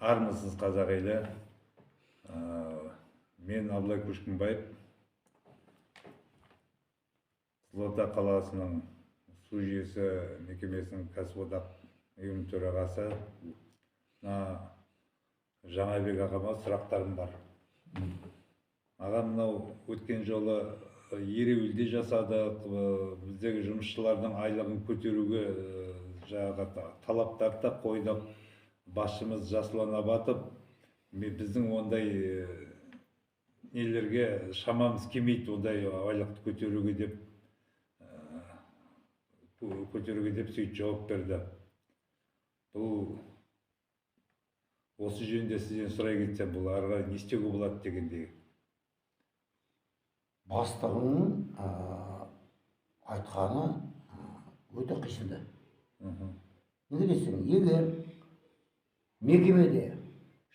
Армысыз қазақ елі. Мен Абылай Көшкінбаев, Қызылорда қаласының су жүйесі мекемесінің кәсіподақ ұйым төрағасы. Жаңабек ағама сұрақтарым бар. Ағам, мынау өткен жолы ереуілде жасадық, біздегі жұмысшылардың айлығын көтеруге талаптарды да қойдық. Басшымыз Жасұлан Абатов, біздің ондай нелерге шамамыз келмейді, ондай айлықты көтеруге деп сөйтіп жауап берді. Бұл осы жөнінде сізден сұрай кетсем, бұл арға не істеуге болады дегендей. Бастығының айтқаны өте қисынды. Неге десең, егер мекемеде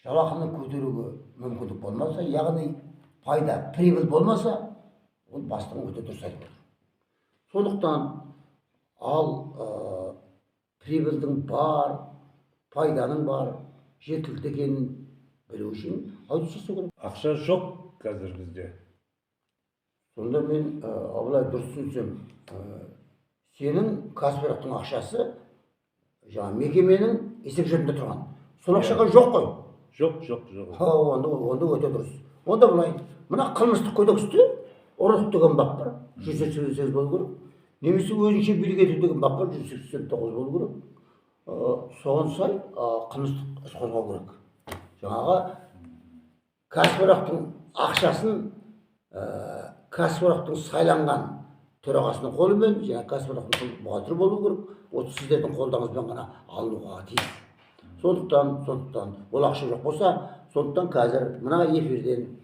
жалақыны көтеруге мүмкіндік болмаса, яғни пайда, прибыль болмаса, ол бастығың өте дұрыс айтып отыр. Сондықтан ал прибыльдің бар, пайданың бар, жеткілікті екенін білу үшін аудит жасау керек. Ақша жоқ қазір бізде. Сонда мен Абылай дұрыс түсінсем, сенің кәсіподақтың ақшасы жаңа мекеменің есеп-шотында тұрған. Сол ақшаға жоқ қой. Жоқ. Онда өте дұрыс. Онда былай, мына қылмыстық кодексте ұрлық деген бап бар, 188 болу керек. Немесе өзінше билік ету деген бап бар, 189 болу керек. Соған сай қылмыстық іс қозғау керек. Жаңағы кәсіподақтың ақшасын кәсіподақтың сайланған төрағасының қолымен, және кәсіподақтың бухгалтері болу керек. Осы сіздердің қолдауыңызбен ғана алынуға тиіс. Сондықтан ол ақша жоқ болса, сондықтан қазір мына эфирден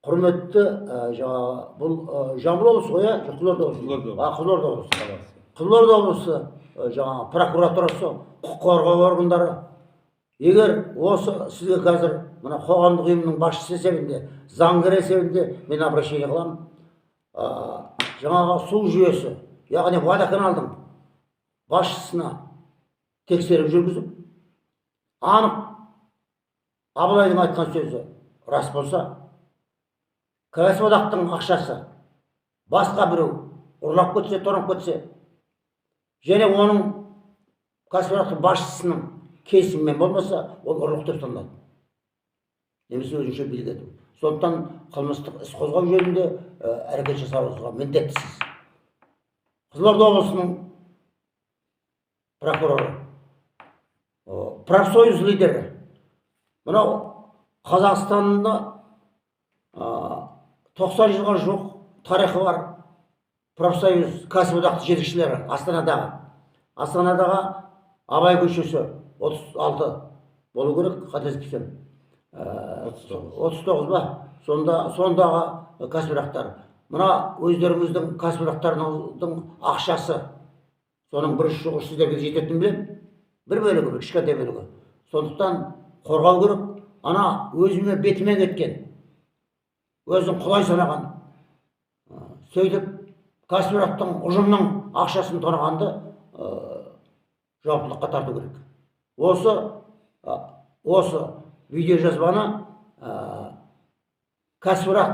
құрметті бұл Жамбыл облысы ғой, Қызылорда облысы жаңа прокуратурасы, құқық қорғау органдары, егер осы сізге қазір мына қоғамдық ұйымның басшысы есебінде, заңгер есебінде мен обращение қыламын. Жаңағы су жүйесі, яғни водоканалдың басшысына тексеріп жүргізіп, анық Абылайдың айтқан сөзі рас болса, кәсіподақтың ақшасы басқа біреу ұрлап кетсе, тонап кетсе, және оның кәсіподақтың басшысының келісімімен болмаса, ол ұрлық деп танылады. Немесе өзінше билік ету. Сондықтан қылмыстық іс қозғау жөнінде әрекет жасауға міндеттісіз. Қызылорда облысының прокуроры, профсоюз лидері, мынау Қазақстанда 90 жылға жоқ тарихы бар профсоюз кәсіподақты жетекшілері Астанадағы Абай көшесі 36 болу керек, қателеспесем. 39 ба? Сондағы кәсіподақтар. Мына өздеріңіздің кәсіподақтарының ақшасы, соның бір шығыс сіздерге жететінін білем. Бір бөлігі, бір кішкентай бөлігі. Сондықтан қорғау керек. Ана өзіме бетіме кеткен, өзін құдай санаған, сөйтіп кәсіподақтың ұжымның ақшасын тонағанды жауаптылыққа тарту керек. Осы видео жазбаны кәсіподақ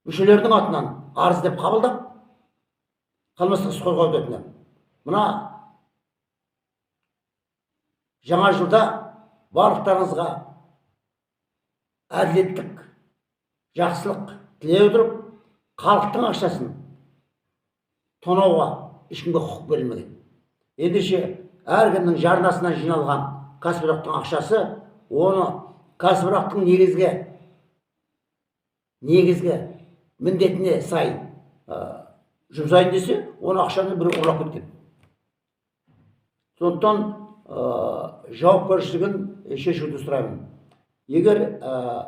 мүшелердің атынан арыз деп қабылдап, қылмыстық іс қозғауды өтінемін. Мына жаңа жылда барлықтарыңызға әділеттік, жақсылық тілей отырып, халықтың ақшасын тонауға ешкімге құқық берілмеген. Ендеше әркімнің жарнасынан жиналған кәсіподақтың ақшасы, оны кәсіподақтың негізгі міндетіне сай жұмсайын десе, оны ақшаны біреу ұрлап кеткен. Сондықтан жауапкершілігін шешуді сұраймын. Егер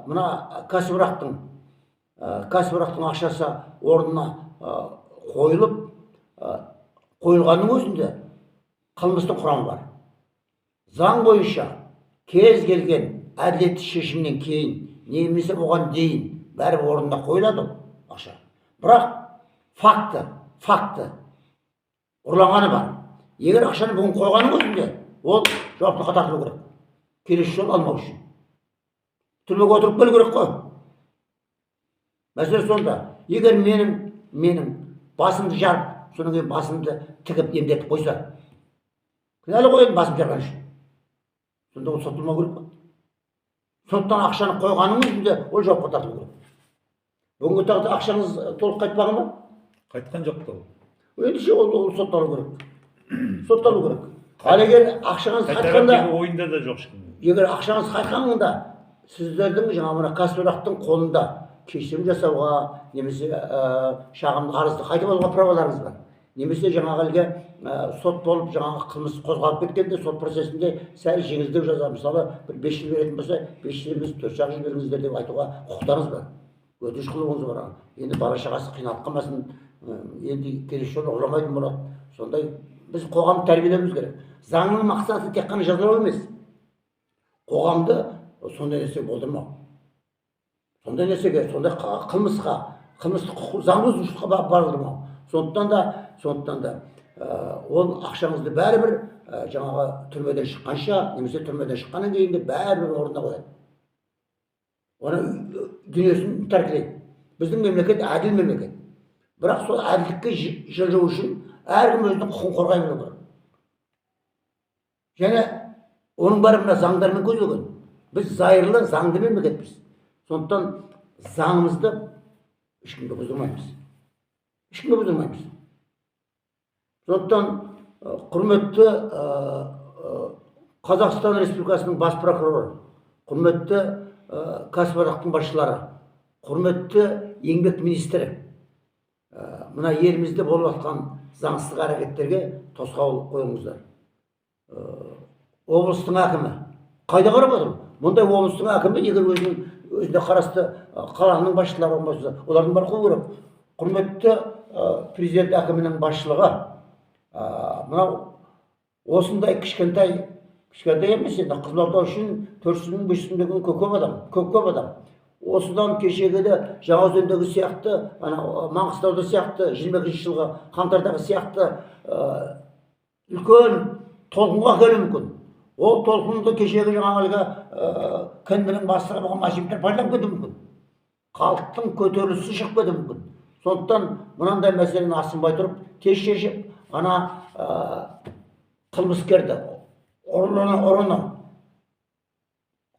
мына кәсіподақтың ақшасы орнына қойылғанның өзінде қылмыстың құрамы бар. Заң бойынша кез келген әділетті шешімнен кейін, немесе оған дейін бәрі орнына қойылады ақша. Бірақ факті ұрланғаны бар. Егер ақшаны бүгін қойғанның өзінде, ол жауаптылыққа тартылу керек. келесі жолы алмау үшін. Түрмеге отырып келу керек қой. Мәселе сонда. Егер менің басымды жарып, содан кейін басымды тігіп емдетіп қойса, кінәлі ғой енді басым жарған үшін. Сонда ол сотталмау керек қой. Сондықтан ақшаны қойғанның өзінде ол жауапқа тартылу керек. Бүгінгі тағда ақшаңыз толық қайтпаған ба? Қайтқан жоқ та ол. Ендеше ол сотталу керек. Сотталу керек. Ал егер ақшаңыз қайтқанда, ойында да жоқ ешкім. егер ақшаңыз қайтқанда, сіздердің жаңа мына кәсіподақтың қолында кешірім жасауға, немесе шағым арызды қайтып алуға праволарыңыз бар. Немесе жаңағы әлгі сот болып жаңағы қылмыс қозғалып кеткенде сот процесінде сәл жеңілдік жаза, мысалы бір 5 жыл беретін болса, 5 жыл емес 4 жыл беріңіздер деп айтуға құқықтарыңыз бар. Өтініш қылуыңыз бар. Енді бала шағасы қиналып қалмасын, енді келесі жолы ұрламайтын болады. Сондай біз қоғамды тәрбиелеуіміз керек. Заңның мақсаты тек қана жазалау емес. Қоғамды сондай нәрсе болдырмау. Сондай нәрсеге, сондай қылмысқа, қылмыстық құқық заң бұзушылыққа бардырмау. Сондықтан да ол ақшаңызды бәрібір жаңағы түрмеден шыққанша, немесе түрмеден шыққаннан кейін де бәрібір орнына қояды. Оны дүниесін тәркілейді. Біздің мемлекет әділ мемлекет. Бірақ сол әділдікке жылжу үшін әркім өзінің құқығын қорғай білуі керек. Және оның бәрі мына заңдармен көзделген. Біз зайырлы, заңды мемлекетпіз. Сондықтан заңымызды ешкімге бұздырмаймыз. Сондықтан құрметті Қазақстан Республикасының бас прокуроры, құрметті кәсіподақтың басшылары, құрметті еңбек министрі, мына елімізде болып жатқан заңсыз әрекеттерге тосқауыл қойыңыздар. Облыстың әкімі қайда қарап отыр? Мұндай облыстың әкімі егер өзіне қарасты қаланың басшылары болмаса, олардың бәрі қою керек. Құрметті президент әкімінің басшылығы, мынау осындай кішкентай емес, енді Қызылорда үшін 400 мың 500 мың деген көп адам. Осыдан кешегіде Жаңаөзендегі сияқты, Маңғыстауда сияқты, 22 жылғы қаңтардағы сияқты үлкен толқынға келуі мүмкін. Ол толқынды кешегі жаңағы кіндінің бастығы болған машиниттер пайдаланып кетуі мүмкін. Халықтың көтерілісі шығып кетуі мүмкін. Сондықтан мынандай мәселені асынбай тұрып, тез шешіп, қылмыскерді ұрыны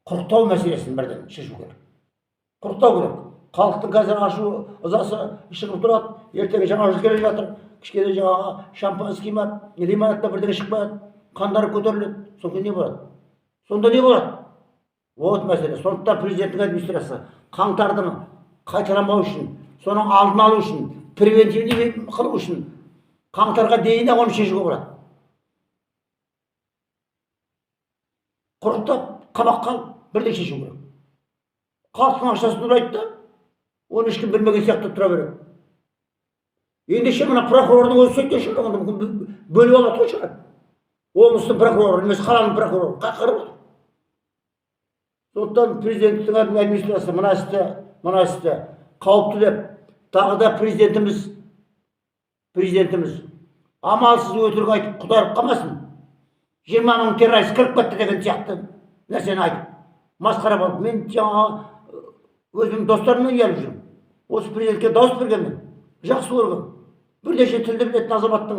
құрықтау мәселесін бірден шешу керек. Құрықтау керек. Халықтың қазір ашу ызасы шығып тұрады, ертеңгі жаңа жыл келе жатыр, кішкене жаңағы шампанский ма, лимонадта бірдеңе шықпайды, қандары көтеріледі. Сонда не болады? Вот мәселе. Сондықтан президенттің администрациясы қаңтардың қайталамау үшін, соның алдын алу үшін, превентивный қылу үшін қаңтарға дейін оны шешуге болады. Құрықтап, қабақ қалып, бірден шешу керек. Халықтың ақшасын ұрлайды да, оны ешкім білмеген сияқты тұра береді. Ендеше мына прокурордың өзі сөйткен шығар, оны мүмкін бөліп алады ғой шығар. Облыстың прокуроры, немесе қаланың прокуроры қарап отыр. Сондықтан президенттің администрациясы мына істі қауіпті деп, тағы да президентіміз амалсыз өтірік айтып құтарып қалмасын. 20 мың террорист кіріп кетті деген сияқты нәрсені айтып, масқара болып. Мен жаңа өзім достарыммен ұялып жүрмін. Осы президентке дауыс бергенмін, жақсы көргенмін. Бірнеше тілді білетін азаматтың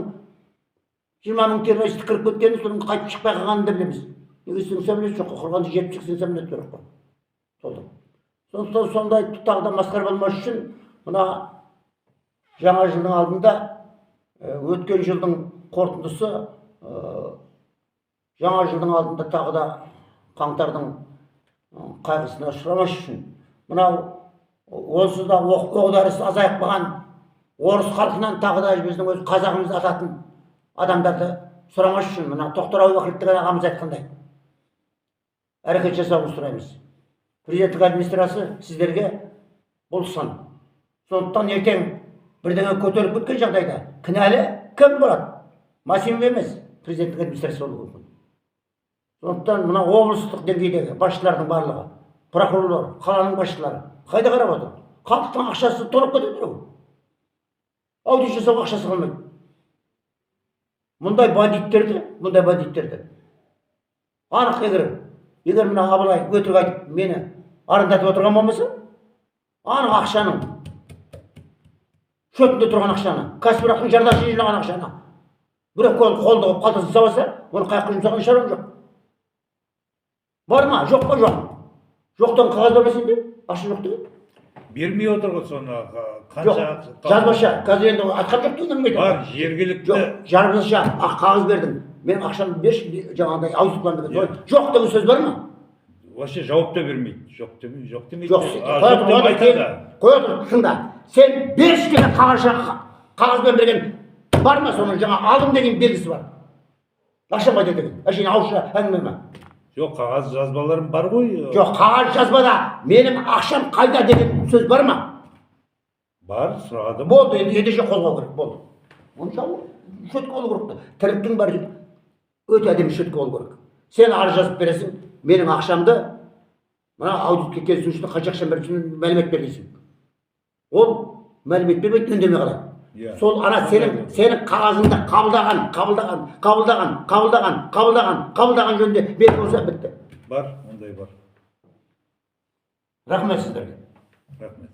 20 мың террорист кіріп кеткенін, соның қайтып шықпай қалғанын да білеміз. Неге сенсамлет жоқ, құрғанда 70-80 сәмлет керек қой. Сондықтан сондай тағы масқара болмас үшін, мына жаңа жылдың алдында өткен жылдың қорытындысы, жаңа жылдың алдында тағы да қаңтардың қайғысына ұшырамас үшін, мынау онсыз да оқ-дәрісі азайып қалған орыс халқынан тағы да біздің өз қазағымыз ататын адамдарды сұрамас үшін, мына Тоқтар Әубәкіров деген ағамыз айтқандай әрекет жасауды сұраймыз. Президенттік администрациясы сіздерге бұл сын. Сондықтан ертең бірдеңе көтеріп кеткен жағдайда кінәлі кім болады? Масимов емес, президенттік администрация болуы мүмкін. Сондықтан мына облыстық деңгейдегі басшылардың барлығы, прокурорлар, қаланың басшылары қайда қарап отыр? Халықтың ақшасы толып кетеді. Аудит жасауға ақшасы қалмайды. Мұндай бандиттерді анық егер Егер мына Абылай өтірік айтып мені арандатып отырған болмаса, аның ақшаның шөтінде тұрған ақшаны, кәсіпорақтың жартасын жинаған ақшаны бір қолды қылып қалтасын сабаса, оны қаяққа жұмсаған шаруам жоқ. Бар ма? Жоқ па? Жоқ. Жоқтан қағаз бар ма сенде? Ақша жоқ деген. Бермей отыр ғой соны Жоқ, қанша жазбаша. Қазір енді атқан жоқ деген әңгіме бар айтады. жергілікті Жоқ, жазбаша қағаз бердің. Менің ақшамды берші, жаңағыдай аудит планы деген. Жоқ деген сөз бар ма? вообще жауап та бермейді. Жоқ демейді. Жоқ демейді. Жоқ, Жоқ деп айтады. қоя тұр, тыңда. Сен берші деген қағазбен берген бар ма? Соның жаңа алдым деген белгісі бар. Ақша қайда деген. Әшейін ауызша әңгіме ма? Жоқ, қағаз жазбаларым бар ғой. Жоқ, қағаз жазбада менің ақшам қайда деген сөз бар ма? Бар, сұрадым. Болды, енді ендеше қозғау керек, болды. Онша шөтке болу керек. Тірліктің бәрі өте әдемі шөтке болу керек. Сен арыз жазып бересің, менің ақшамды мына аудитке келісу үшін қанша ақшам бересің, мәлімет бер дейсің. Ол мәлімет бермейді, үндемей қалады. Сол ана сенің қағазыңды қабылдаған жөнінде белгі болса бітті. Бар, ондай бар. Рахмет сіздерге. Рахмет.